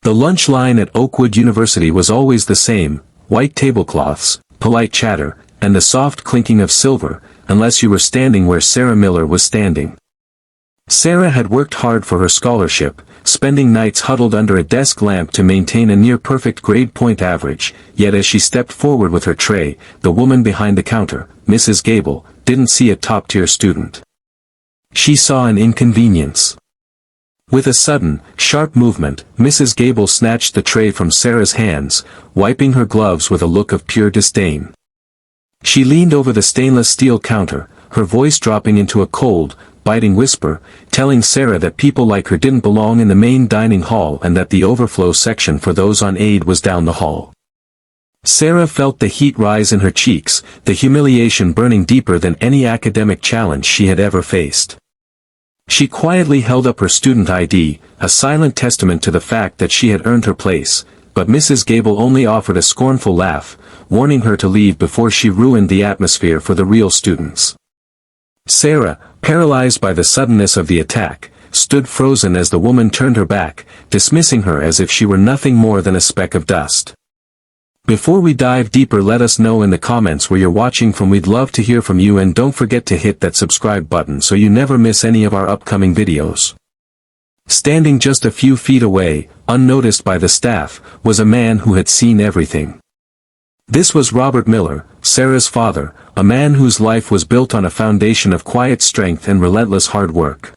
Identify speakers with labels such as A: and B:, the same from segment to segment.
A: The lunch line at Oakwood University was always the same: white tablecloths, polite chatter, and the soft clinking of silver, unless you were standing where Sarah Miller was standing. Sarah had worked hard for her scholarship, spending nights huddled under a desk lamp to maintain a near-perfect grade point average, yet as she stepped forward with her tray, the woman behind the counter, Mrs. Gable, didn't see a top-tier student. She saw an inconvenience. With a sudden, sharp movement, Mrs. Gable snatched the tray from Sarah's hands, wiping her gloves with a look of pure disdain. She leaned over the stainless steel counter, her voice dropping into a cold, biting whisper, telling Sarah that people like her didn't belong in the main dining hall and that the overflow section for those on aid was down the hall. Sarah felt the heat rise in her cheeks, the humiliation burning deeper than any academic challenge she had ever faced. She quietly held up her student ID, a silent testament to the fact that she had earned her place, but Mrs. Gable only offered a scornful laugh, warning her to leave before she ruined the atmosphere for the real students. Sarah, paralyzed by the suddenness of the attack, stood frozen as the woman turned her back, dismissing her as if she were nothing more than a speck of dust. Before we dive deeper, let us know in the comments where you're watching from. We'd love to hear from you, and don't forget to hit that subscribe button so you never miss any of our upcoming videos. Standing just a few feet away, unnoticed by the staff, was a man who had seen everything. This was Robert Miller, Sarah's father, a man whose life was built on a foundation of quiet strength and relentless hard work.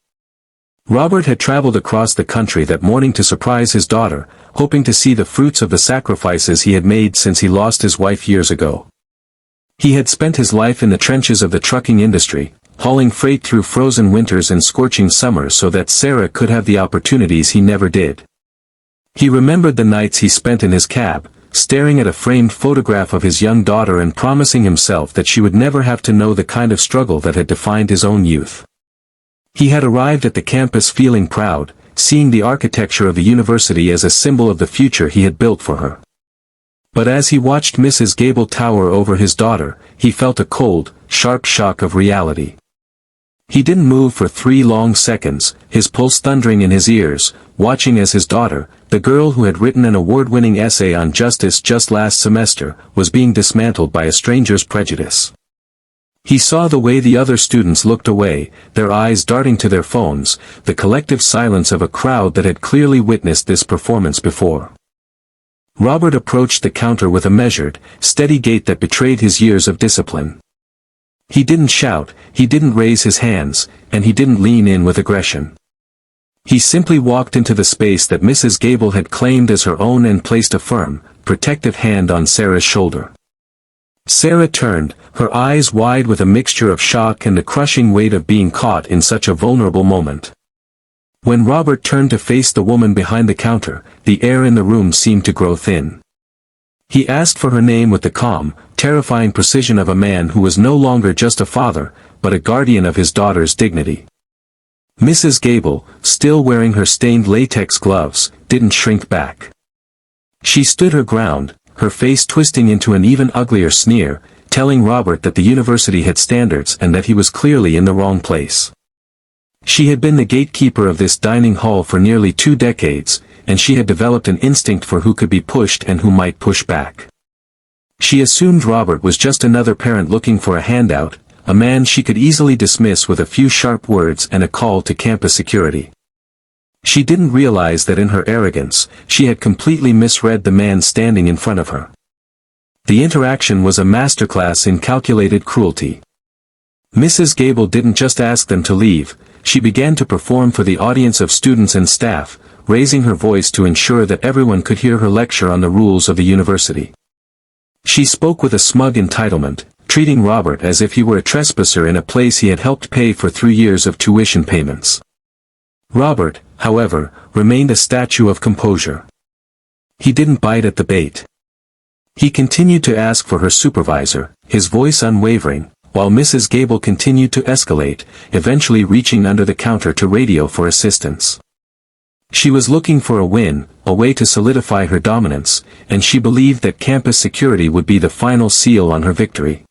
A: Robert had traveled across the country that morning to surprise his daughter, hoping to see the fruits of the sacrifices he had made since he lost his wife years ago. He had spent his life in the trenches of the trucking industry, hauling freight through frozen winters and scorching summers so that Sarah could have the opportunities he never did. He remembered the nights he spent in his cab, staring at a framed photograph of his young daughter and promising himself that she would never have to know the kind of struggle that had defined his own youth. He had arrived at the campus feeling proud, seeing the architecture of the university as a symbol of the future he had built for her. But as he watched Mrs. Gable tower over his daughter, he felt a cold, sharp shock of reality. He didn't move for 3 long seconds, his pulse thundering in his ears, watching as his daughter, the girl who had written an award-winning essay on justice just last semester, was being dismantled by a stranger's prejudice. He saw the way the other students looked away, their eyes darting to their phones, the collective silence of a crowd that had clearly witnessed this performance before. Robert approached the counter with a measured, steady gait that betrayed his years of discipline. He didn't shout, he didn't raise his hands, and he didn't lean in with aggression. He simply walked into the space that Mrs. Gable had claimed as her own and placed a firm, protective hand on Sarah's shoulder. Sarah turned, her eyes wide with a mixture of shock and the crushing weight of being caught in such a vulnerable moment. When Robert turned to face the woman behind the counter, the air in the room seemed to grow thin. He asked for her name with the calm, terrifying precision of a man who was no longer just a father, but a guardian of his daughter's dignity. Mrs. Gable, still wearing her stained latex gloves, didn't shrink back. She stood her ground, her face twisting into an even uglier sneer, telling Robert that the university had standards and that he was clearly in the wrong place. She had been the gatekeeper of this dining hall for nearly 2 decades, and she had developed an instinct for who could be pushed and who might push back. She assumed Robert was just another parent looking for a handout, a man she could easily dismiss with a few sharp words and a call to campus security. She didn't realize that in her arrogance, she had completely misread the man standing in front of her. The interaction was a masterclass in calculated cruelty. Mrs. Gable didn't just ask them to leave, she began to perform for the audience of students and staff, raising her voice to ensure that everyone could hear her lecture on the rules of the university. She spoke with a smug entitlement, treating Robert as if he were a trespasser in a place he had helped pay for 3 years of tuition payments. Robert, however, remained a statue of composure. He didn't bite at the bait. He continued to ask for her supervisor, his voice unwavering, while Mrs. Gable continued to escalate, eventually reaching under the counter to radio for assistance. She was looking for a win, a way to solidify her dominance, and she believed that campus security would be the final seal on her victory.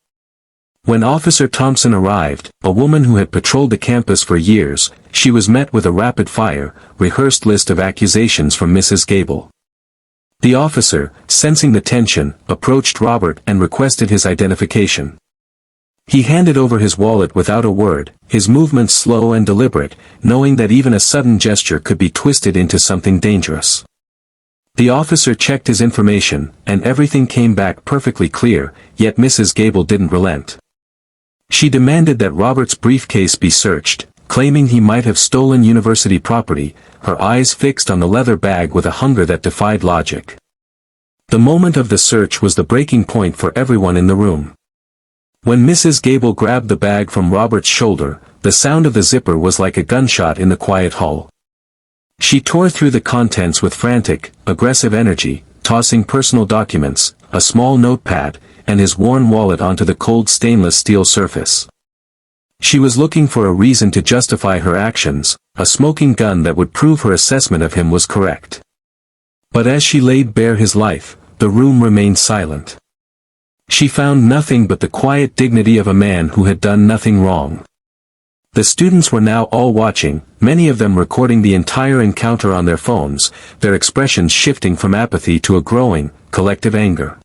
A: When Officer Thompson arrived, a woman who had patrolled the campus for years, she was met with a rapid-fire, rehearsed list of accusations from Mrs. Gable. The officer, sensing the tension, approached Robert and requested his identification. He handed over his wallet without a word, his movements slow and deliberate, knowing that even a sudden gesture could be twisted into something dangerous. The officer checked his information, and everything came back perfectly clear, yet Mrs. Gable didn't relent. She demanded that Robert's briefcase be searched, claiming he might have stolen university property, her eyes fixed on the leather bag with a hunger that defied logic. The moment of the search was the breaking point for everyone in the room. When Mrs. Gable grabbed the bag from Robert's shoulder, the sound of the zipper was like a gunshot in the quiet hall. She tore through the contents with frantic, aggressive energy, tossing personal documents, a small notepad, and his worn wallet onto the cold stainless steel surface. She was looking for a reason to justify her actions, a smoking gun that would prove her assessment of him was correct. But as she laid bare his life, the room remained silent. She found nothing but the quiet dignity of a man who had done nothing wrong. The students were now all watching, many of them recording the entire encounter on their phones, their expressions shifting from apathy to a growing, collective anger.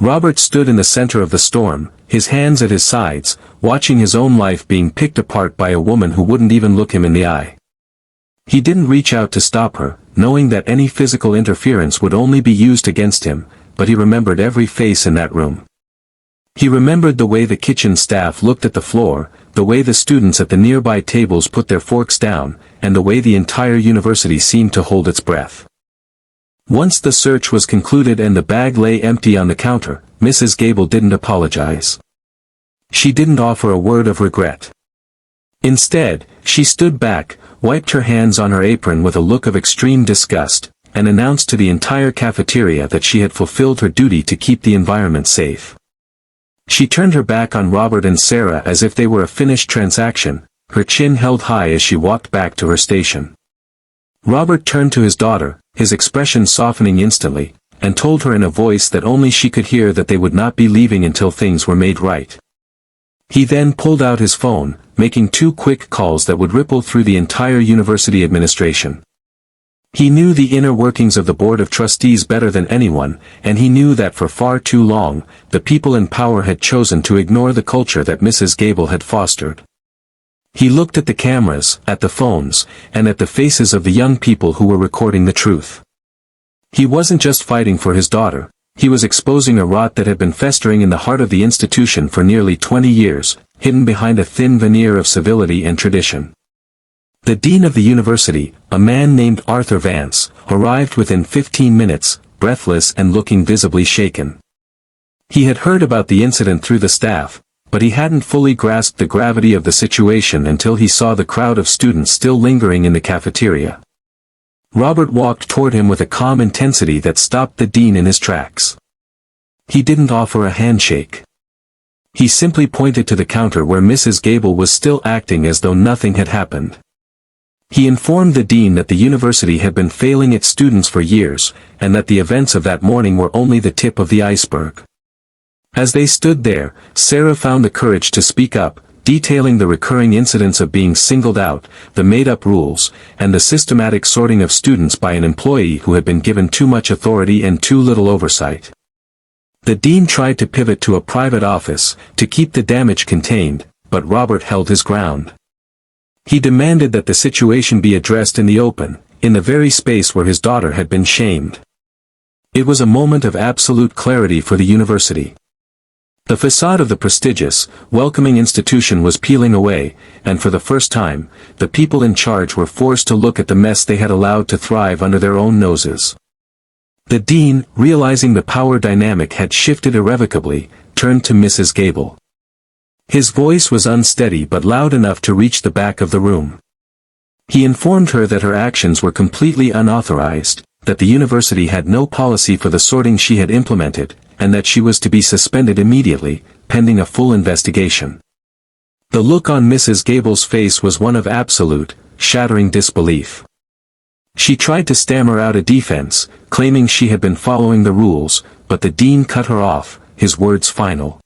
A: Robert stood in the center of the storm, his hands at his sides, watching his own life being picked apart by a woman who wouldn't even look him in the eye. He didn't reach out to stop her, knowing that any physical interference would only be used against him, but he remembered every face in that room. He remembered the way the kitchen staff looked at the floor, the way the students at the nearby tables put their forks down, and the way the entire university seemed to hold its breath. Once the search was concluded and the bag lay empty on the counter, Mrs. Gable didn't apologize. She didn't offer a word of regret. Instead, she stood back, wiped her hands on her apron with a look of extreme disgust, and announced to the entire cafeteria that she had fulfilled her duty to keep the environment safe. She turned her back on Robert and Sarah as if they were a finished transaction, her chin held high as she walked back to her station. Robert turned to his daughter, his expression softening instantly, and told her in a voice that only she could hear that they would not be leaving until things were made right. He then pulled out his phone, making 2 quick calls that would ripple through the entire university administration. He knew the inner workings of the Board of Trustees better than anyone, and he knew that for far too long, the people in power had chosen to ignore the culture that Mrs. Gable had fostered. He looked at the cameras, at the phones, and at the faces of the young people who were recording the truth. He wasn't just fighting for his daughter, he was exposing a rot that had been festering in the heart of the institution for nearly 20 years, hidden behind a thin veneer of civility and tradition. The dean of the university, a man named Arthur Vance, arrived within 15 minutes, breathless and looking visibly shaken. He had heard about the incident through the staff, but he hadn't fully grasped the gravity of the situation until he saw the crowd of students still lingering in the cafeteria. Robert walked toward him with a calm intensity that stopped the dean in his tracks. He didn't offer a handshake. He simply pointed to the counter where Mrs. Gable was still acting as though nothing had happened. He informed the dean that the university had been failing its students for years, and that the events of that morning were only the tip of the iceberg. As they stood there, Sarah found the courage to speak up, detailing the recurring incidents of being singled out, the made-up rules, and the systematic sorting of students by an employee who had been given too much authority and too little oversight. The dean tried to pivot to a private office, to keep the damage contained, but Robert held his ground. He demanded that the situation be addressed in the open, in the very space where his daughter had been shamed. It was a moment of absolute clarity for the university. The facade of the prestigious, welcoming institution was peeling away, and for the first time, the people in charge were forced to look at the mess they had allowed to thrive under their own noses. The dean, realizing the power dynamic had shifted irrevocably, turned to Mrs. Gable. His voice was unsteady but loud enough to reach the back of the room. He informed her that her actions were completely unauthorized, that the university had no policy for the sorting she had implemented, and that she was to be suspended immediately, pending a full investigation. The look on Mrs. Gable's face was one of absolute, shattering disbelief. She tried to stammer out a defense, claiming she had been following the rules, but the dean cut her off, his words final.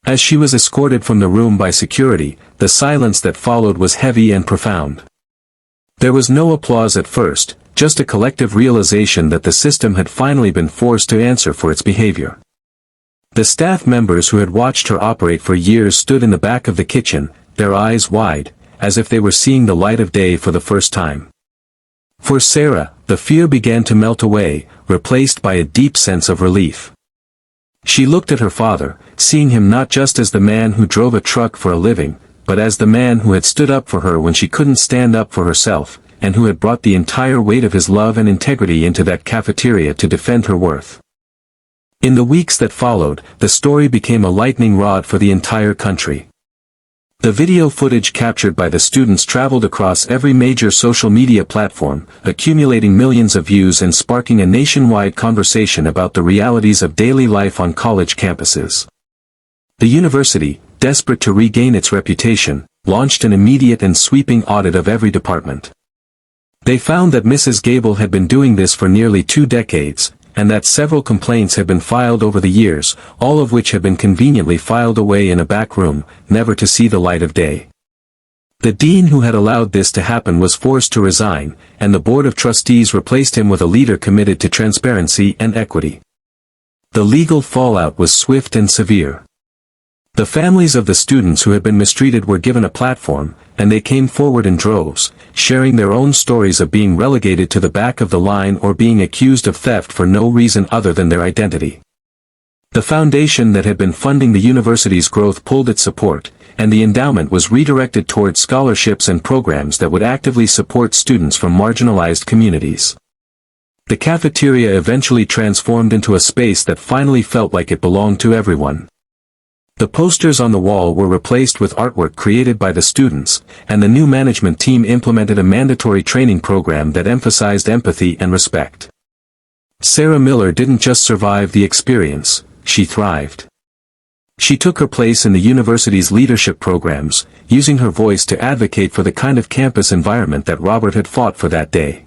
A: As she was escorted from the room by security, the silence that followed was heavy and profound. There was no applause at first, just a collective realization that the system had finally been forced to answer for its behavior. The staff members who had watched her operate for years stood in the back of the kitchen, their eyes wide, as if they were seeing the light of day for the first time. For Sarah, the fear began to melt away, replaced by a deep sense of relief. She looked at her father, seeing him not just as the man who drove a truck for a living, but as the man who had stood up for her when she couldn't stand up for herself, and who had brought the entire weight of his love and integrity into that cafeteria to defend her worth. In the weeks that followed, the story became a lightning rod for the entire country. The video footage captured by the students traveled across every major social media platform, accumulating millions of views and sparking a nationwide conversation about the realities of daily life on college campuses. The university, desperate to regain its reputation, launched an immediate and sweeping audit of every department. They found that Mrs. Gable had been doing this for nearly 2 decades, and that several complaints had been filed over the years, all of which had been conveniently filed away in a back room, never to see the light of day. The dean who had allowed this to happen was forced to resign, and the board of trustees replaced him with a leader committed to transparency and equity. The legal fallout was swift and severe. The families of the students who had been mistreated were given a platform, and they came forward in droves, sharing their own stories of being relegated to the back of the line or being accused of theft for no reason other than their identity. The foundation that had been funding the university's growth pulled its support, and the endowment was redirected toward scholarships and programs that would actively support students from marginalized communities. The cafeteria eventually transformed into a space that finally felt like it belonged to everyone. The posters on the wall were replaced with artwork created by the students, and the new management team implemented a mandatory training program that emphasized empathy and respect. Sarah Miller didn't just survive the experience, she thrived. She took her place in the university's leadership programs, using her voice to advocate for the kind of campus environment that Robert had fought for that day.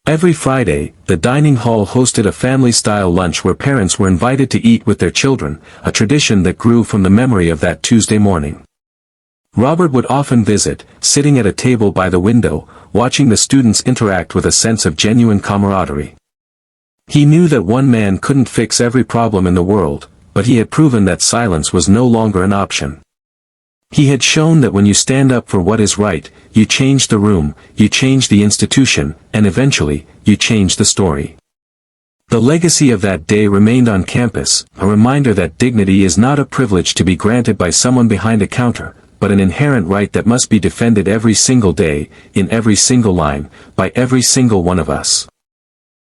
A: Every Friday, the dining hall hosted a family-style lunch where parents were invited to eat with their children, a tradition that grew from the memory of that Tuesday morning. Robert would often visit, sitting at a table by the window, watching the students interact with a sense of genuine camaraderie. He knew that one man couldn't fix every problem in the world, but he had proven that silence was no longer an option. He had shown that when you stand up for what is right, you change the room, you change the institution, and eventually, you change the story. The legacy of that day remained on campus, a reminder that dignity is not a privilege to be granted by someone behind a counter, but an inherent right that must be defended every single day, in every single line, by every single one of us.